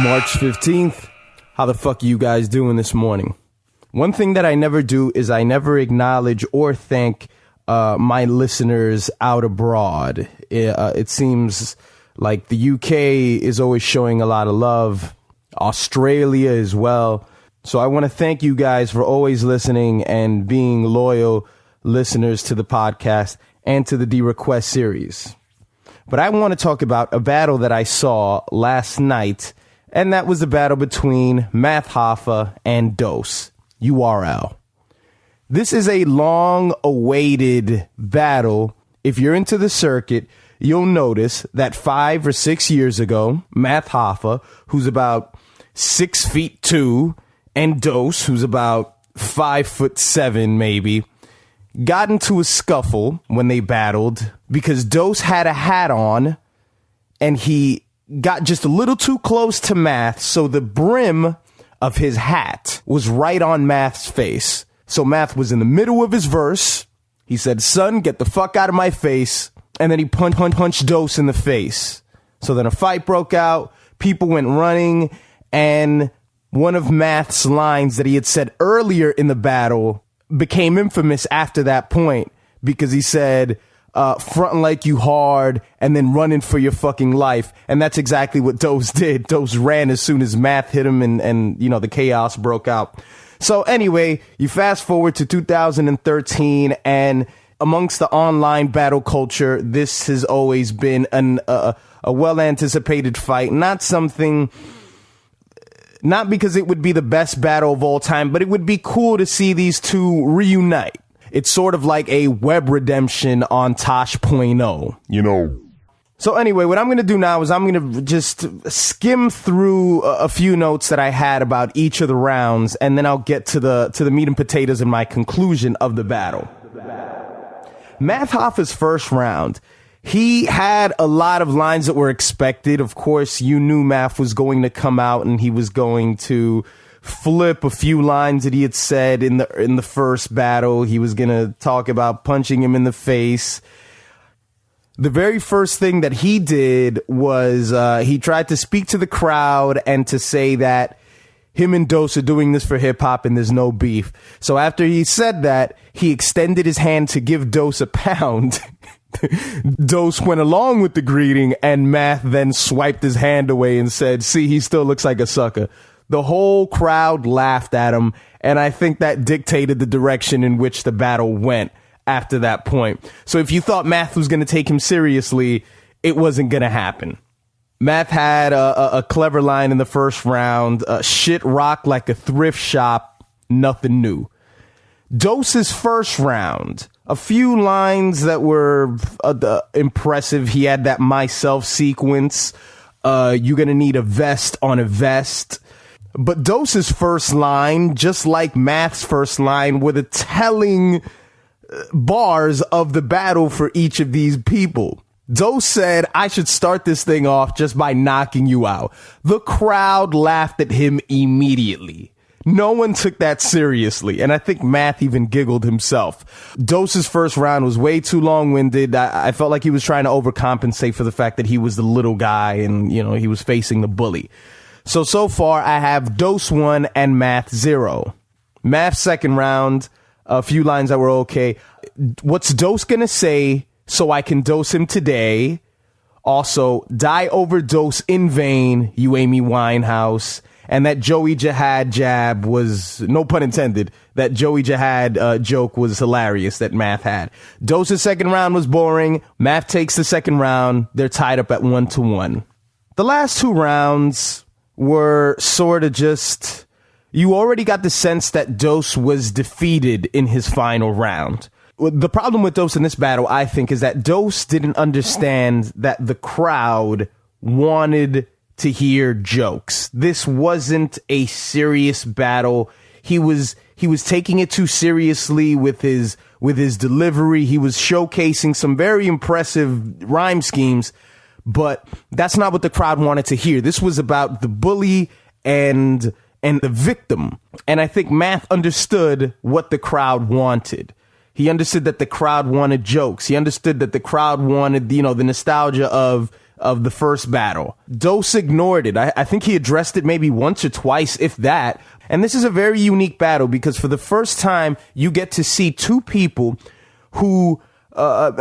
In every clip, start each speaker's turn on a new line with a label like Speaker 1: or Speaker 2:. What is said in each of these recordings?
Speaker 1: March 15th. How the fuck are you guys doing this morning? One thing that I never do is I never acknowledge or thank my listeners out abroad. It seems like the UK is always showing a lot of love. Australia as well. So I want to thank you guys for always listening and being loyal listeners to the podcast and to the D-Request series. But I want to talk about a battle that I saw last night, and that was the battle between Math Hoffa and Dose, URL. This is a long-awaited battle. If you're into the circuit, you'll notice that 5 or 6 years ago, Math Hoffa, who's about 6'2", and Dose, who's about 5'7", maybe, got into a scuffle when they battled because Dose had a hat on and he got just a little too close to Math, so the brim of his hat was right on Math's face. So Math was in the middle of his verse. He said, "Son, get the fuck out of my face." And then he punched Dose in the face. So then a fight broke out. People went running. And one of Math's lines that he had said earlier in the battle became infamous after that point because he said, frontin' like you hard and then running for your fucking life. And that's exactly what Dose did. Dose ran as soon as Math hit him and you know, the chaos broke out. So anyway, you fast forward to 2013 and amongst the online battle culture, this has always been a well-anticipated fight. Not because it would be the best battle of all time, but it would be cool to see these two reunite. It's sort of like a web redemption on Tosh.0. You know. So anyway, what I'm going to do now is I'm going to just skim through a few notes that I had about each of the rounds, and then I'll get to the meat and potatoes and my conclusion of the battle. Math Hoffa's first round, he had a lot of lines that were expected. Of course, you knew Math was going to come out and he was going to flip a few lines that he had said in the first battle. He was going to talk about punching him in the face. The very first thing that he did was he tried to speak to the crowd and to say that him and Dose are doing this for hip hop and there's no beef. So after he said that, he extended his hand to give Dose a pound. Dose went along with the greeting and Math then swiped his hand away and said, "See, he still looks like a sucker." The whole crowd laughed at him, and I think that dictated the direction in which the battle went after that point. So if you thought Math was going to take him seriously, it wasn't going to happen. Math had a clever line in the first round. Shit rock like a thrift shop, nothing new. Dose's first round, a few lines that were impressive. He had that myself sequence. You're going to need a vest on a vest. But Dose's first line, just like Math's first line, were the telling bars of the battle for each of these people. Dose said, "I should start this thing off just by knocking you out." The crowd laughed at him immediately. No one took that seriously, and I think Math even giggled himself. Dose's first round was way too long-winded. I felt like he was trying to overcompensate for the fact that he was the little guy and, you know, he was facing the bully. So far, I have Dose 1 and Math 0. Math's second round, a few lines that were okay. What's Dose gonna say so I can dose him today? Also, die overdose in vain, you Amy Winehouse. And that Joey Jihad jab was, no pun intended, that Joey Jihad joke was hilarious that Math had. Dose's second round was boring. Math takes the second round. They're tied up at 1-1. The last two rounds were sort of just, you already got the sense that Dose was defeated in his final round. The problem with Dose in this battle, I think, is that Dose didn't understand that the crowd wanted to hear jokes. This wasn't a serious battle. He was taking it too seriously with his delivery. He was showcasing some very impressive rhyme schemes, but that's not what the crowd wanted to hear. This was about the bully and the victim. And I think Math understood what the crowd wanted. He understood that the crowd wanted jokes. He understood that the crowd wanted, you know, the nostalgia of of the first battle. Dose ignored it. I think he addressed it maybe once or twice, if that. And this is a very unique battle because for the first time, you get to see two people who,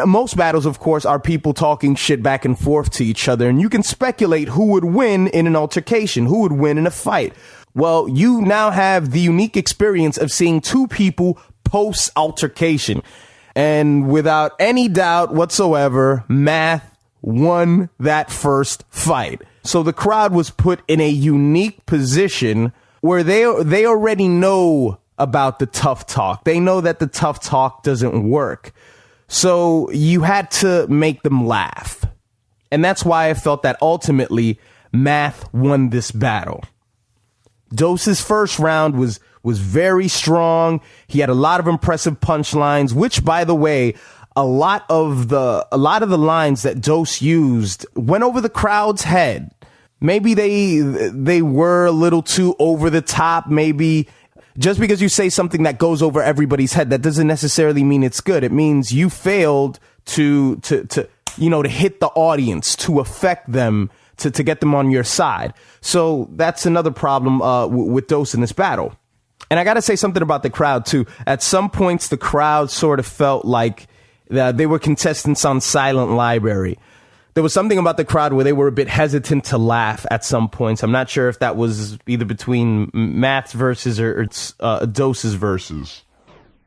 Speaker 1: most battles, of course, are people talking shit back and forth to each other. And you can speculate who would win in an altercation, who would win in a fight. Well, you now have the unique experience of seeing two people post-altercation. And without any doubt whatsoever, Math won that first fight. So the crowd was put in a unique position where they already know about the tough talk. They know that the tough talk doesn't work. So you had to make them laugh. And that's why I felt that ultimately Math won this battle. Dose's first round was very strong. He had a lot of impressive punchlines, which, by the way, a lot of the lines that Dose used went over the crowd's head. Maybe they were a little too over the top. Maybe just because you say something that goes over everybody's head, that doesn't necessarily mean it's good. It means you failed to hit the audience, to affect them, to get them on your side. So that's another problem with Dose in this battle. And I got to say something about the crowd, too. At some points, the crowd sort of felt like they were contestants on Silent Library. There was something about the crowd where they were a bit hesitant to laugh at some points. I'm not sure if that was either between Math's verses or Dose's verses.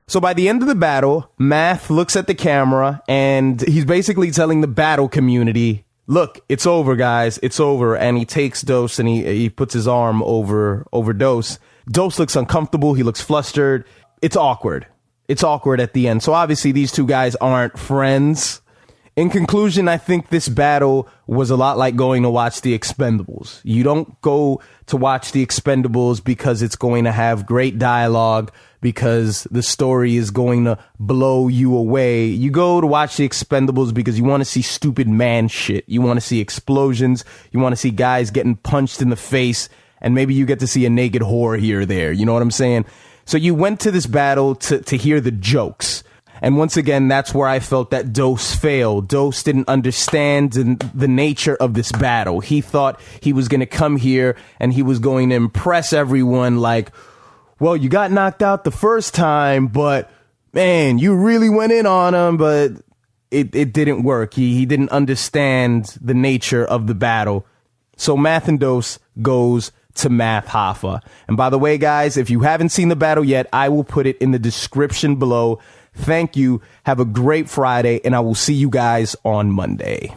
Speaker 1: So by the end of the battle, Math looks at the camera and he's basically telling the battle community, look, it's over, guys. It's over. And he takes Dose and he puts his arm over Dose. Dose looks uncomfortable. He looks flustered. It's awkward. It's awkward at the end. So obviously these two guys aren't friends. In conclusion, I think this battle was a lot like going to watch The Expendables. You don't go to watch The Expendables because it's going to have great dialogue, because the story is going to blow you away. You go to watch The Expendables because you want to see stupid man shit. You want to see explosions. You want to see guys getting punched in the face. And maybe you get to see a naked whore here or there. You know what I'm saying? So you went to this battle to hear the jokes. And once again, that's where I felt that Dose failed. Dose didn't understand the nature of this battle. He thought he was going to come here and he was going to impress everyone like, well, you got knocked out the first time, but man, you really went in on him, but it didn't work. He didn't understand the nature of the battle. So Math and Dose goes to Math Hoffa. And by the way, guys, if you haven't seen the battle yet, I will put it in the description below. Thank you. Have a great Friday, and I will see you guys on Monday.